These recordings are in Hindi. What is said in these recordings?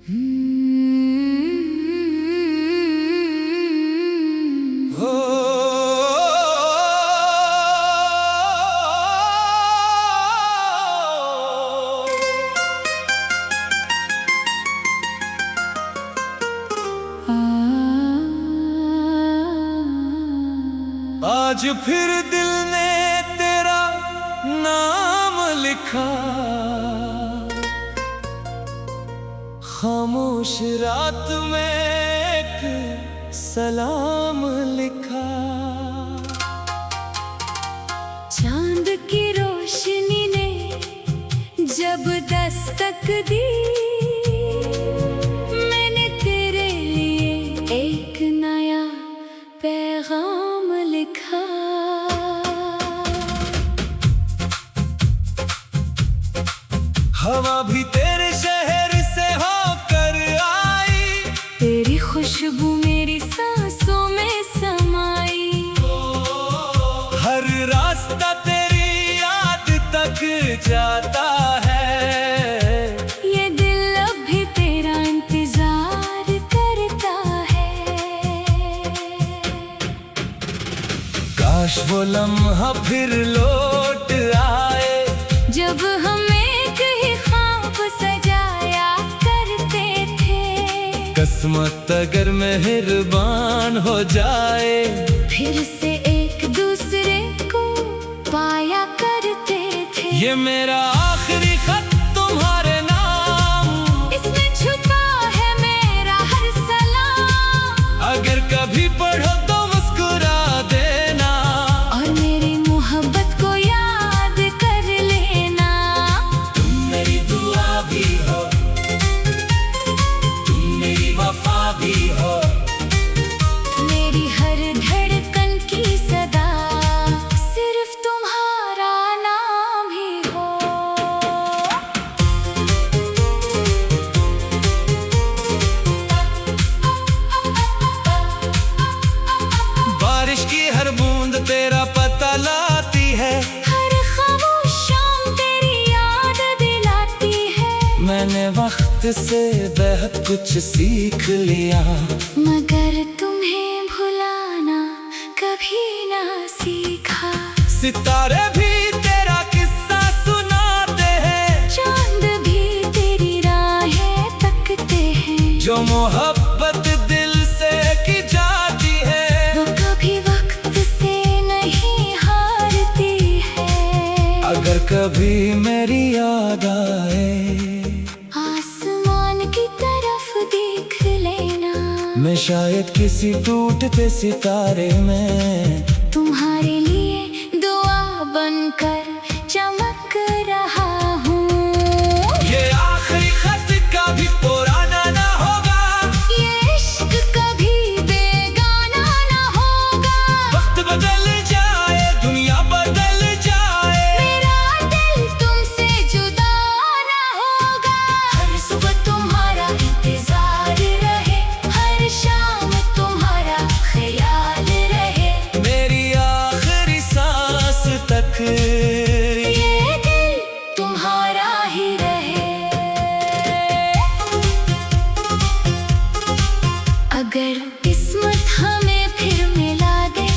हो आज फिर दिल ने तेरा नाम लिखा, खामोश रात में एक सलाम लिखा। चांद की रोशनी ने जब दस्तक दी, मैंने तेरे लिए एक नया पैगाम लिखा। हवा भी तेरे शहर से होकर आई, तेरी खुशबू मेरी सांसों में समाई। हर रास्ता तेरी याद तक जाता है, ये दिल अब भी तेरा इंतजार करता है। काश वो लम्हा फिर लौट आए, जब हम एक ही ख्वाब सजाया करते थे। किस्मत अगर मेहरबान हो जाए, फिर से एक दूसरे को पाया करते थे। ये मेरा आखिरी खत तुम्हारे नाम, इसमें छुपा है मेरा हर सलाम। अगर कभी पढ़ो तो मुस्कुरा देना, और मेरी मोहब्बत को याद कर लेना। तुम मेरी दुआ भी हो, तुम मेरी वफा भी हो। मेरी हर धड़कन की सदा सिर्फ तुम्हारा नाम ही हो। बारिश की हर बूंद तेरा पता लाती है, हर खामोश शाम तेरी याद दिलाती है। मैंने वक्त से बेहद कुछ सीख लिया, मगर तुम्हें भुलाना कभी ना सीखा। सितारे भी तेरा किस्सा सुनाते हैं, चांद भी तेरी राहें तकते हैं। जो मोहब्बत दिल से की जाती है, वो कभी वक्त से नहीं हारती है। अगर कभी मेरी याद आए, आसमान की तरफ देख लेना। मैं शायद किसी टूटते सितारे में तुम्हारे लिए दुआ बनकर चमक रहा हूँ। ये आखिरी खत कभी पुराना ना होगा, ये इश्क कभी बेगाना ना होगा। वक्त बदल जाए, दुनिया बदल जाए, मेरा दिल तुमसे जुदा ना होगा। हर सुबह तुम्हारा इंतजार रहे, हर शाम तुम्हारा ख्याल रहे। मेरी आखिरी सांस तक ये दिल तुम्हारा ही रहे। अगर किस्मत हमें फिर मिला दे,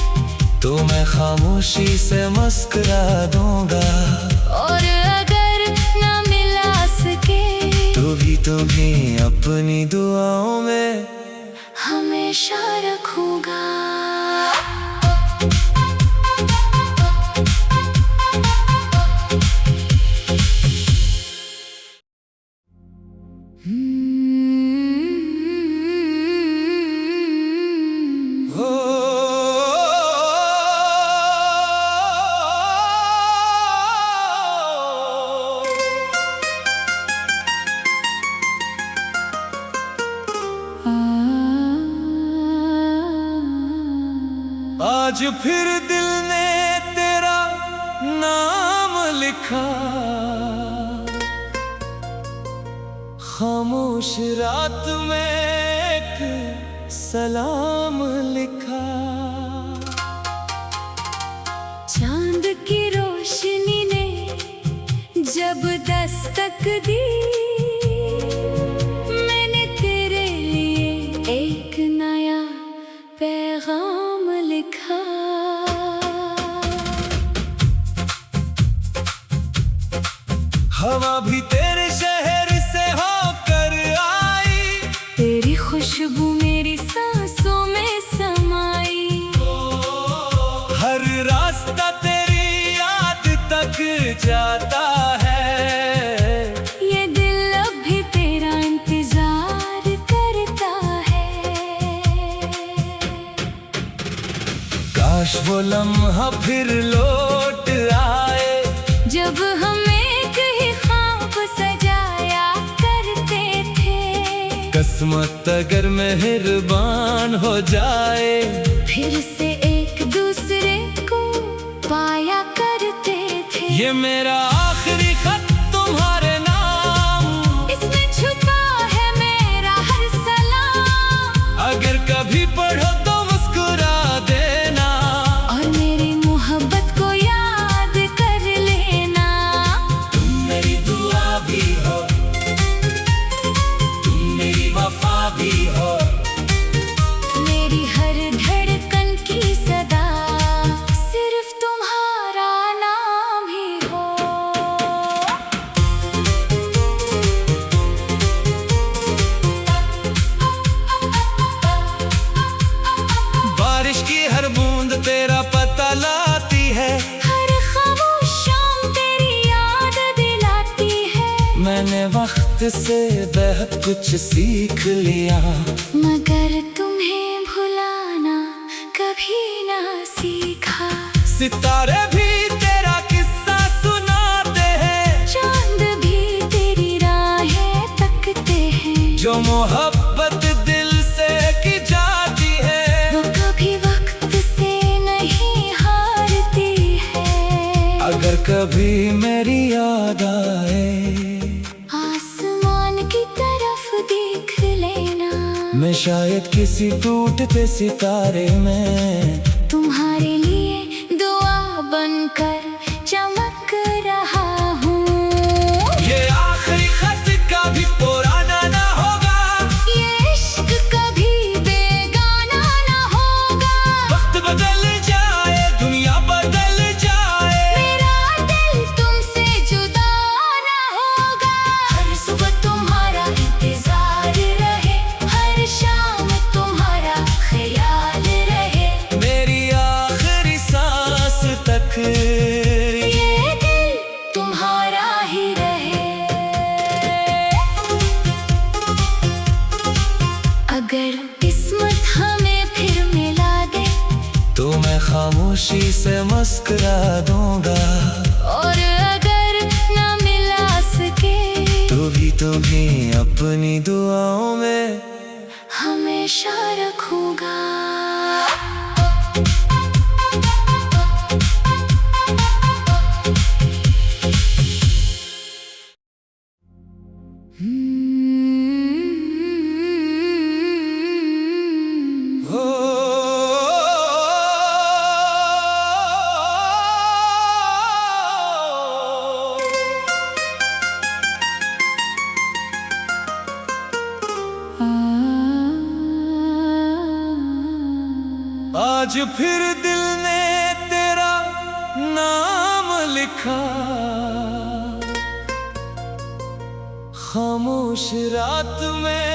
तो मैं खामोशी से मुस्कुरा दूंगा। और अगर ना मिला सके, तो भी तुम्हें अपनी दुआओं में हमेशा रखूंगा। हो आज फिर दिल ने तेरा नाम लिखा, खामोश रात में एक सलाम लिखा। चांद की रोशनी ने जब दस्तक दी, मैंने वो लम्हा फिर लौट आए जब हम एक ही ख्वाब सजाया करते थे। किस्मत अगर मेहरबान हो जाए फिर से एक दूसरे को पाया करते थे। ये मेरा आखिरी खत तुम्हारे नाम, इसमें छुपा है मेरा हर सलाम। अगर कभी पढ़ो तो मुस्कुरा देना और मेरी मोहब्बत को याद कर लेना। तुम मेरी दुआ भी हो, तुम मेरी वफा भी हो, मेरी हर धड़कन की सदा सिर्फ तुम्हारा नाम ही हो। बारिश की हर बूंद तेरा पता लाती है, हर खामोश शाम तेरी याद दिलाती है। मैंने वक्त से बेहद कुछ सीख लिया, मगर तुम्हें भुलाना कभी ना सीखा। सितारे भी तेरा किस्सा सुनाते हैं, चांद भी तेरी राहें तकते हैं। जो मोहब्बत दिल से की जाती है वो कभी वक्त से नहीं हारती है। अगर कभी मेरी याद आए आसमान की तरफ देख लेना, मैं शायद किसी टूटते सितारे में तुम्हारे लिए दुआ बनकर चमक रहा हूँ। ये आखिरी खत कभी पुराना ना होगा, ये इश्क कभी बेगाना ना होगा। वक्त बदल जाए दुनिया बदल जाए, मेरा दिल तुमसे जुदा ना होगा। हर सुबह तुम्हारा इंतजार रहे, हर शाम तुम्हारा ख्याल रहे। मेरी आखिरी सांस तक ये दिल तुम्हारा ही रहे। अगर किस्मत हमें फिर मिला दे तो मैं खामोशी से मुस्कुरा दूंगा, और अगर ना मिला सके तो भी तुम्हें अपनी दुआओं में हमेशा रखूंगा। हो। आज फिर दिल ने तेरा नाम लिखा, खामोश रात में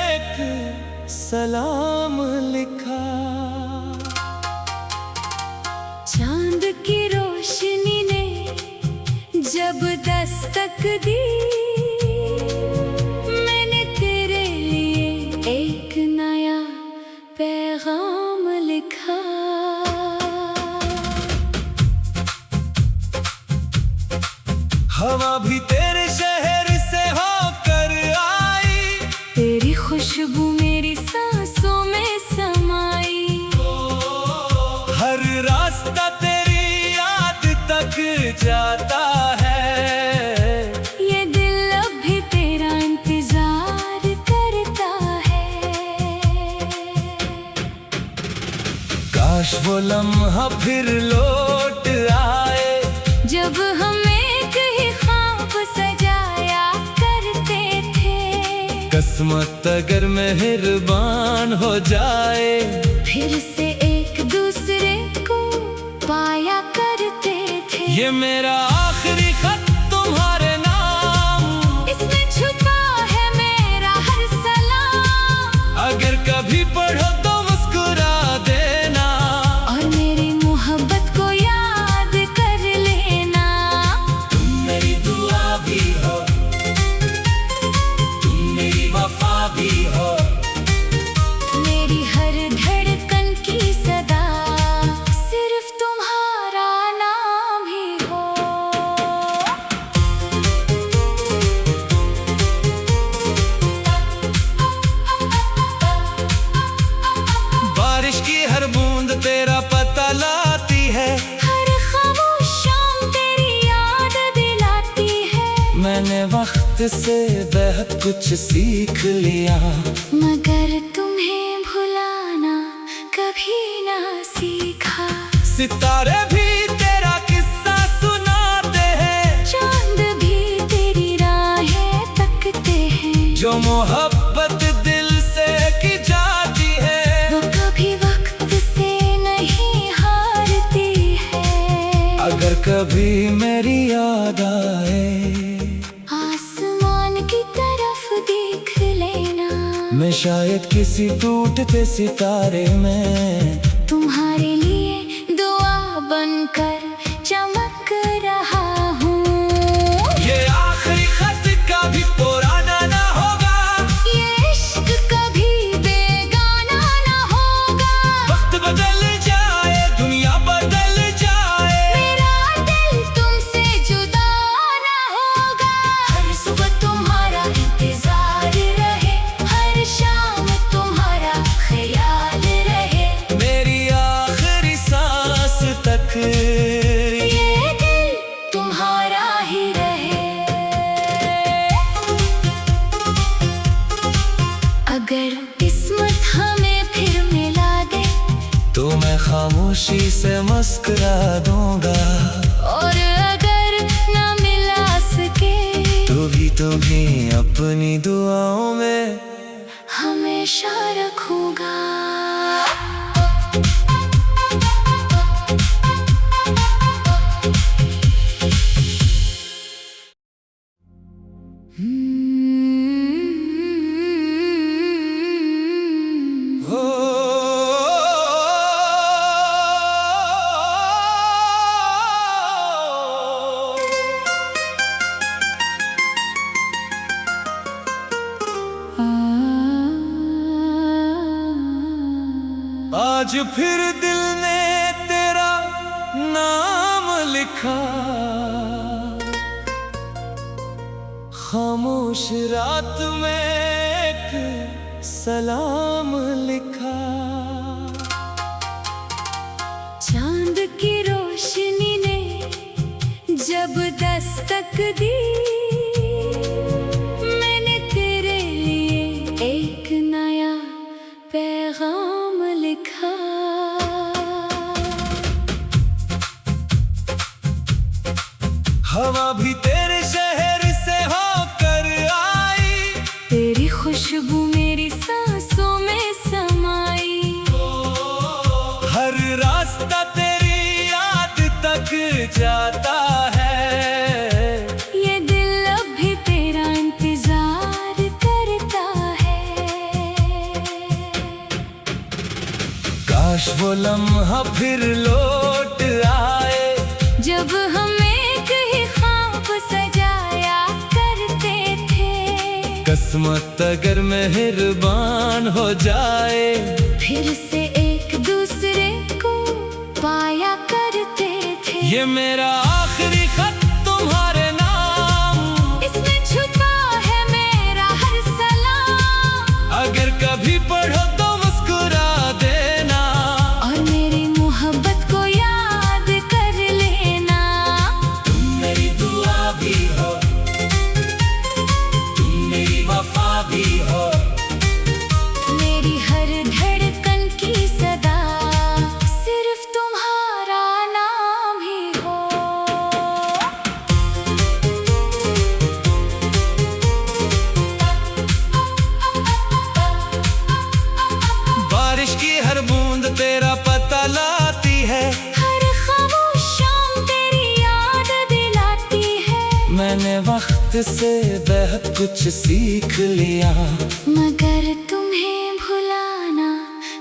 एक सलाम लिखा। चांद की रोशनी ने जब दस्तक दी, मैंने तेरे लिए एक नया पैगाम लिखा। हवा भी तेरे शहर से होकर आई, तेरी खुशबू मेरी सांसों में समाई। हर रास्ता तेरी याद तक जाता है, ये दिल अब भी तेरा इंतजार करता है। काश वो लम्हा फिर लौट आए जब हम एक ही ख्वाब सजाया करते थे। किस्मत अगर मेहरबान हो जाए फिर से एक दूसरे को पाया करते थे। ये मेरा आखिरी खत तुम्हारे नाम, इसमें छुपा है मेरा हर सलाम। अगर कभी पढ़ो तो मुस्कुरा देना, और मेरी मोहब्बत को याद कर लेना। तुम मेरी दुआ भी हो, तुम मेरी वफा भी हो, मेरी हर धड़कन की सदा सिर्फ से बहुत कुछ सीख लिया, मगर तुम्हें भुलाना कभी ना सीखा। सितारे भी तेरा किस्सा सुनाते हैं, चांद भी तेरी राहें तकते हैं। जो मोहब्बत दिल से की जाती है, वो कभी वक्त से नहीं हारती है। अगर कभी मेरी याद आए, आसमान की तरफ देख लेना, मैं शायद किसी टूटते सितारे में तुम्हारे लिए दुआ बनकर चमक रहा हूँ। ये आखिरी खत कभी पुराना ना होगा, ये इश्क कभी बेगाना ना होगा। वक्त बदल जाए, दुनिया बदल जाए, मेरा दिल तुमसे जुदा ना होगा। हर सुबह तुम्हारा इंतजार रहे, हर शाम तुम्हारा ख्याल रहे। मेरी आखिरी सांस तक ये दिल तुम्हारा ही रहे। अगर किस्मत हमें फिर मिला दे, तो मैं खामोशी से मुस्कुरा दूंगा, और अगर ना मिला सके, तो भी तुम्हें अपनी दुआओं में हमेशा रखूंगा। हो। आज फिर दिल ने तेरा नाम लिखा, खामोश रात में एक सलाम लिखा। चांद की रोशनी ने जब दस्तक दी, मैंने तेरे लिए एक नया पैगाम लिखा। हवा भी तेरे शहर से होकर आई, तेरी खुशबू मेरी सांसों में समाई। हर रास्ता तेरी याद तक जाता है, ये दिल अब भी तेरा इंतजार करता है। काश वो लम्हा फिर लौट आए, जब हम एक ही ख्वाब सजाया करते थे। किस्मत अगर मेहरबान हो जाए, फिर से एक दूसरे को पाया करते थे। ये मेरा आखिरी खत तुम्हारे नाम, इसमें छुपा है मेरा हर सलाम। अगर कभी पढ़ो तो मुस्कुरा देना, और मेरी मोहब्बत को याद कर लेना। तुम मेरी दुआ भी हो, तुम मेरी वफा भी हो, मेरी हर धड़कन की सदा सिर्फ तुम्हारा नाम ही हो। बारिश की हर बूंद तेरा पता लाती है, हर खामोश शाम तेरी याद दिलाती है। मैंने वक्त से बहुत कुछ सीख लिया, मगर तुम्हें भुलाना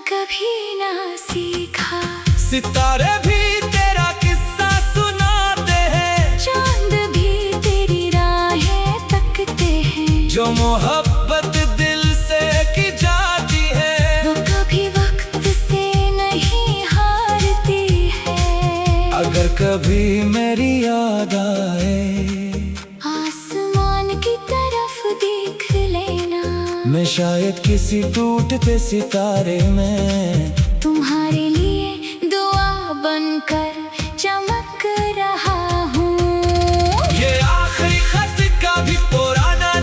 कभी ना सीखा। सितारे भी तेरा किस्सा सुनाते हैं, चांद भी तेरी राहें तकते हैं। जो मोहब्बत दिल से की जाती है, वो कभी वक्त से नहीं हारती है। अगर कभी मेरी याद आए, आसमान की तरफ देख लेना, मैं शायद किसी टूटते सितारे में तुम्हारे लिए दुआ बनकर चमक रहा हूँ। ये आखिरी खत कभी पुराना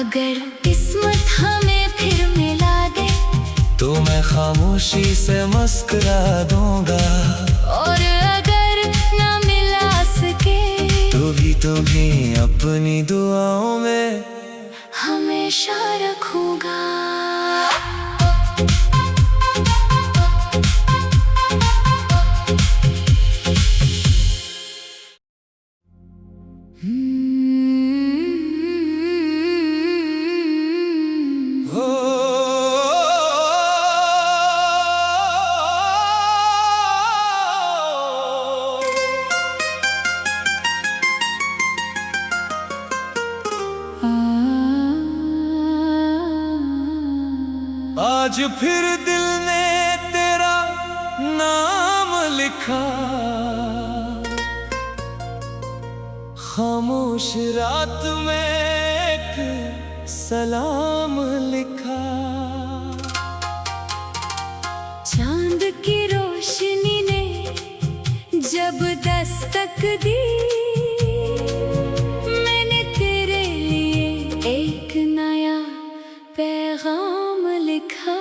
अगर किस्मत हमें फिर मिला दे तो मैं खामोशी से मुस्कुरा दूंगा। और अगर ना मिला सके तो भी तुम्हें अपनी दुआओं में हमेशा रखूंगा। हो आज फिर दिल ने तेरा नाम लिखा, खामोश रात में एक सलाम लिखा। चांद की रोशनी ने जब दस्तक दी, मैंने तेरे लिए एक नया पैगाम लिखा।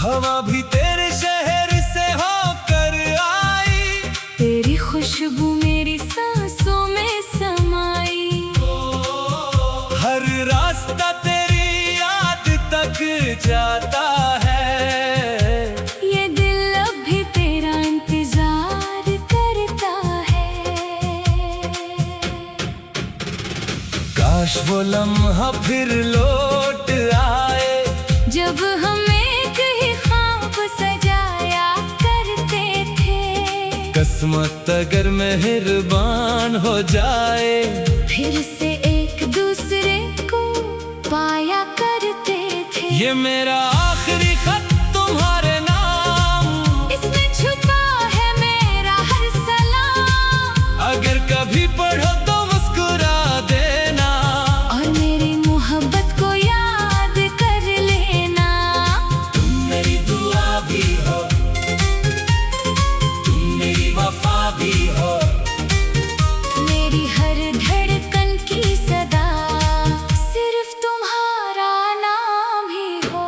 हवा भी तेरे शहर से होकर आई, तेरी खुशबू मेरी सांसों में समाई। हर रास्ता तेरी याद तक जाता है, ये दिल अब भी तेरा इंतजार करता है। काश वो लम्हा फिर लौट आए, जब हम एक ही ख्वाब सजाया करते थे। किस्मत अगर मेहरबान हो जाए, फिर से एक दूसरे को पाया करते थे। ये मेरा आखिरी खत तुम्हारे नाम, इसमें छुपा है मेरा हर सलाम। अगर कभी पढ़ो तो मुस्कुरा देना, और मेरी मोहब्बत को याद कर लेना। तुम मेरी दुआ भी हो, तुम मेरी वफा भी हो। मेरी हर धड़कन की सदा सिर्फ तुम्हारा नाम ही हो।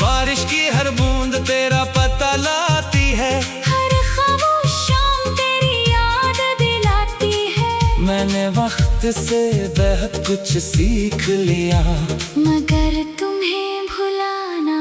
बारिश की हर बूंद तेरा पता लाती है, हर खामोश शाम तेरी याद दिलाती है। मैंने वक्त से बहुत कुछ सीख लिया, मगर तुम्हें भुलाना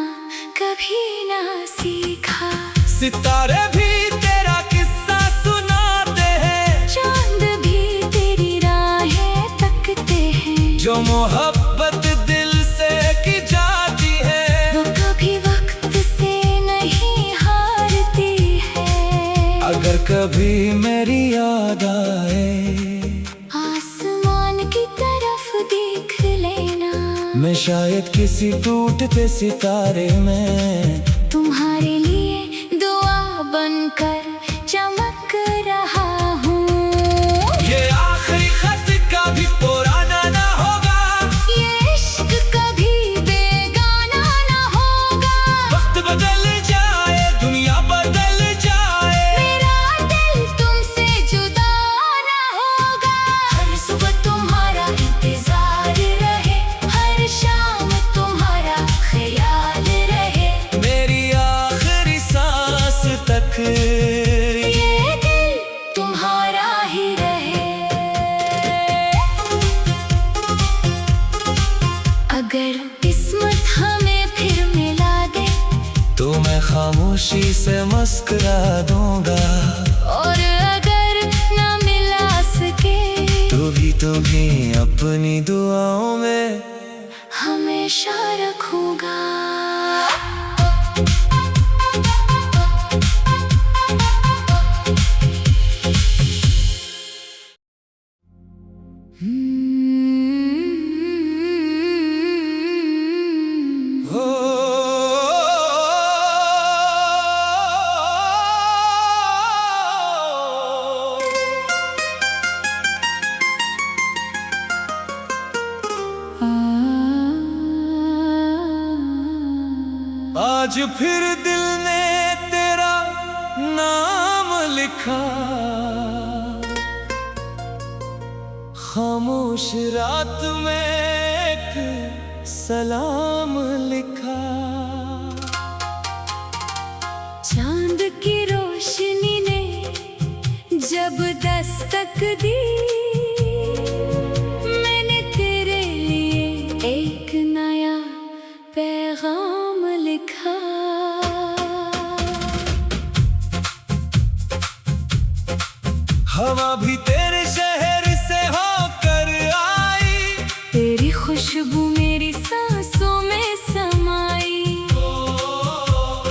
कभी ना सीखा। सितारे भी तेरा किस्सा सुनाते हैं, चांद भी तेरी राहें तकते हैं। जो मोहब्बत दिल से की जाती है, वो कभी वक्त से नहीं हारती है। अगर कभी मेरी याद आए, आसमान की तरफ देख लेना। मैं शायद किसी टूटते सितारे में तुम्हारे लिए दुआ बनकर चमक रहा हूँ। ये आखिरी खत कभी पुराना ना होगा, ये इश्क कभी बेगाना ना होगा। वक्त बदल जाए, दुनिया बदल जाए, मेरा दिल तुमसे जुदा ना होगा। हर सुबह तुम्हारा इंतजार रहे, हर शाम तुम्हारा ख्याल रहे। मेरी आखिरी सांस तक ये दिल तुम्हारा ही रहे। अगर किस्मत हमें फिर मिला दे तो मैं खामोशी से मुस्कुरा दूंगा। और अगर ना मिला सके तो भी तुम्हें अपनी दुआओं में हमेशा रखूंगा। आज फिर दिल ने तेरा नाम लिखा, खामोश रात में एक सलाम लिखा। चांद की रोशनी ने जब दस्तक दी, मैंने तेरे लिए एक नया पैगाम लिखा। हवा भी तेरे शहर से होकर आई, तेरी खुशबू मेरी सांसों में समाई।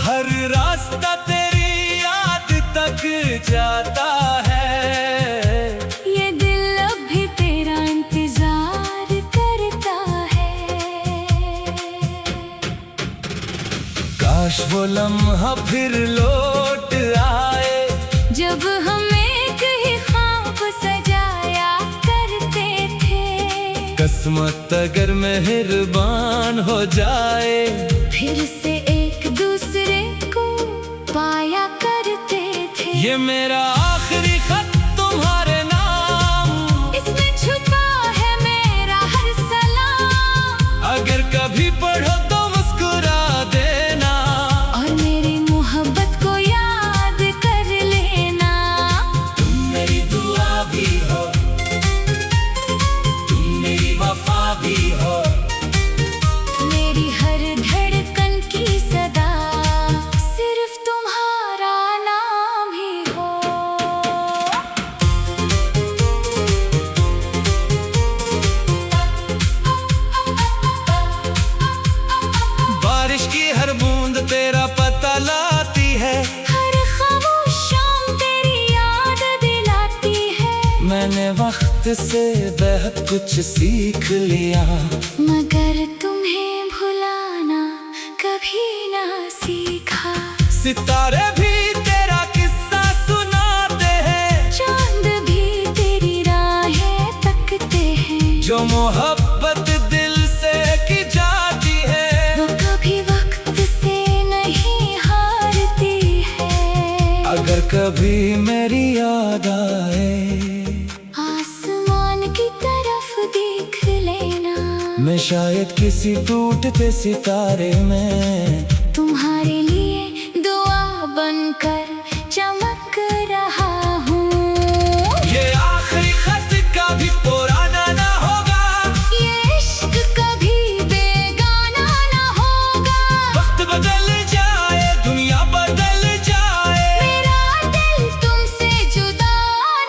हर रास्ता तेरी याद तक जाता है, ये दिल अब भी तेरा इंतजार करता है। काश वो लम्हा फिर लौट आए, जब हम एक ही ख्वाब सजाया करते थे। किस्मत अगर मेहरबान हो जाए, फिर से एक दूसरे को पाया करते थे। ये मेरा आखिरी खत तुम्हारे नाम, इसमें छुपा है मेरा हर सलाम। अगर कभी पढ़ो तो मुस्कुरा देना, और मेरी मोहब्बत को याद कर लेना। तुम मेरी दुआ भी हो, तुम मेरी वफा भी हो, मेरी हर धड़कन की सदा सिर्फ तुम्हारा नाम ही हो। बारिश की हर बूंद तेरा पता लाती है, हर खामोश शाम तेरी याद दिलाती है। मैंने वक्त से बेहद कुछ सीख लिया, मगर तुम्हें भुलाना कभी ना सीखा। सितारे भी तेरा किस्सा सुनाते हैं, चांद भी तेरी राहें तकते हैं। जो मोहब्बत दिल से की जाती है, वो कभी वक्त से नहीं हारती है। अगर कभी मेरी याद आए, आसमान की तरफ देख लेना। मैं शायद किसी टूटते सितारे में तुम्हारे लिए दुआ बनकर चमक रहा हूँ। ये आखिरी खत कभी पुराना ना होगा, ये इश्क कभी बेगाना ना होगा। वक्त बदल जाए, दुनिया बदल जाए, मेरा दिल तुमसे जुदा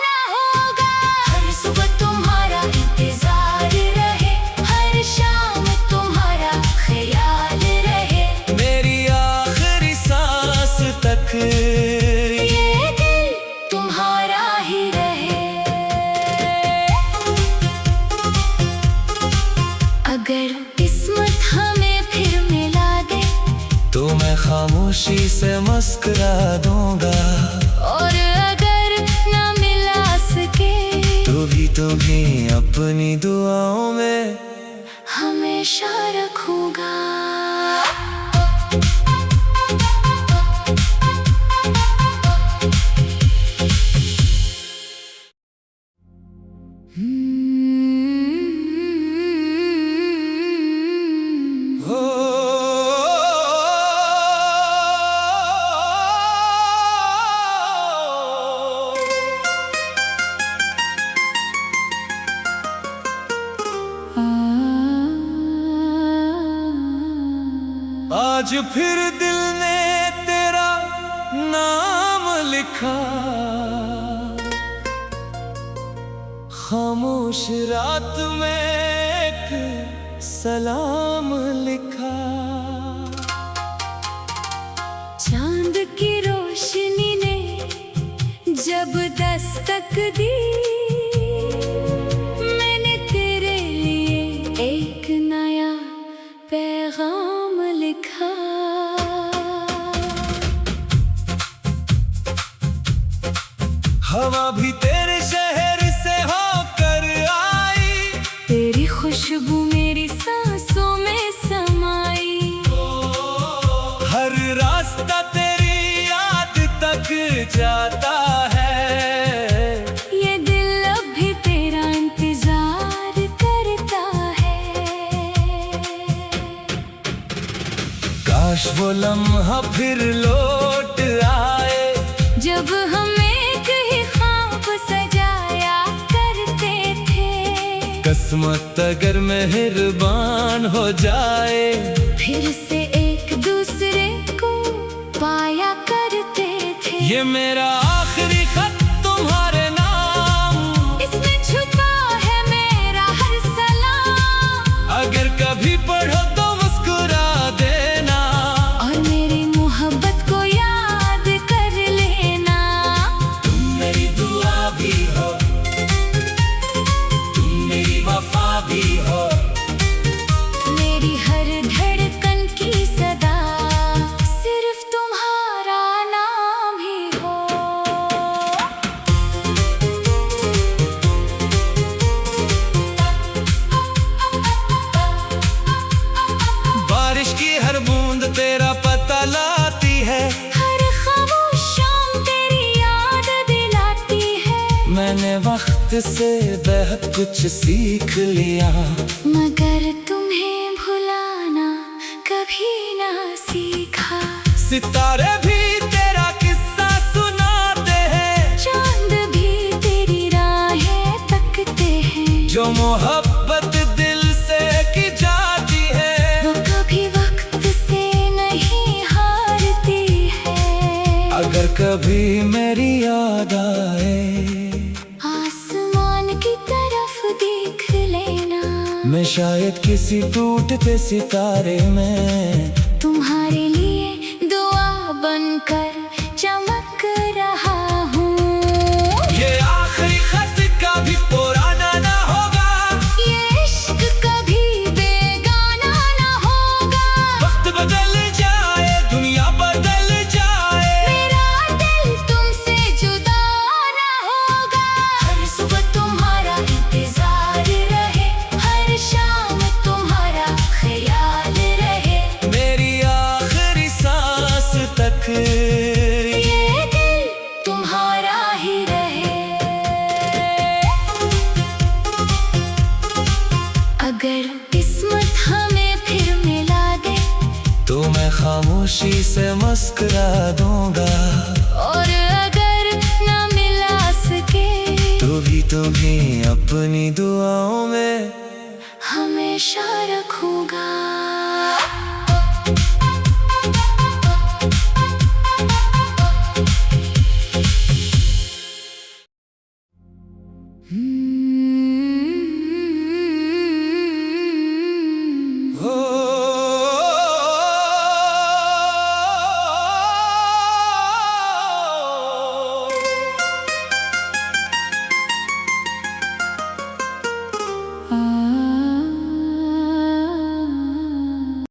ना होगा। हर सुबह तुम्हारा इंतजार रहे, हर शाम तुम्हारा ख्याल रहे। मेरी आखिरी सांस तक ये दिल तुम्हारा ही रहे। अगर किस्मत हमें फिर मिला दे, तो मैं खामोशी से मुस्कुरा दूंगा, और अगर ना मिला सके, तो भी अपनी दुआओं में हमेशा रखूंगा। हो। आज फिर दिल ने तेरा नाम लिखा, खामोश रात में एक सलाम लिखा। चांद की रोशनी ने जब दस्तक दी, मैंने तेरे लिए एक नया पैगाम लिखा। हवा भी तेरे शहर से होकर आई, तेरी खुशबू मेरी सांसों में समाई। हर काश वो लम्हा फिर लौट आए, जब हम एक ही ख्वाब सजाया करते थे। किस्मत अगर मेहरबान हो जाए, फिर से एक दूसरे को पाया करते थे। ये मेरा आखिरी खत तुम्हारे नाम, इसमें छुपा है मेरा हर सलाम। अगर कभी पढ़ो तो मुस्कुरा देना, और मेरी मोहब्बत को याद कर लेना। तुम मेरी दुआ भी हो, तुम मेरी वफा भी हो, मेरी हर धड़कन की सदा सिर्फ तुम्हारा नाम ही हो। बारिश की हर बूंद तेरा पता लाती है, हर खामोश शाम तेरी याद दिलाती है। मैंने वक्त से बेहद कुछ सीख लिया, मगर तुम्हें भुलाना कभी ना सीखा। सितारे भी तेरा किस्सा सुनाते हैं, चांद भी तेरी राहें तकते हैं। जो मोहब्बत दिल से की जाती है, वो कभी वक्त से नहीं हारती है। अगर कभी मेरी याद आए, आसमान की तरफ देख लेना। मैं शायद किसी टूटते सितारे में तुम्हारे लिए दुआ बनकर चमक रहा हूँ। ये आखिरी खत कभी पुराना ना होगा, ये इश्क कभी बेगाना ना होगा। वक्त बदल जाए, दुनिया बदल जाए, मेरा दिल तुमसे जुदा ना होगा। हर सुबह तुम्हारा इंतजार रहे, हर शाम तुम्हारा ख्याल रहे। मेरी आखिरी सांस तक ये दिल तुम्हारा ही रहे। अगर किस्मत हमें फिर मिला दे, तो मैं खामोशी से मुस्कुरा दूंगा।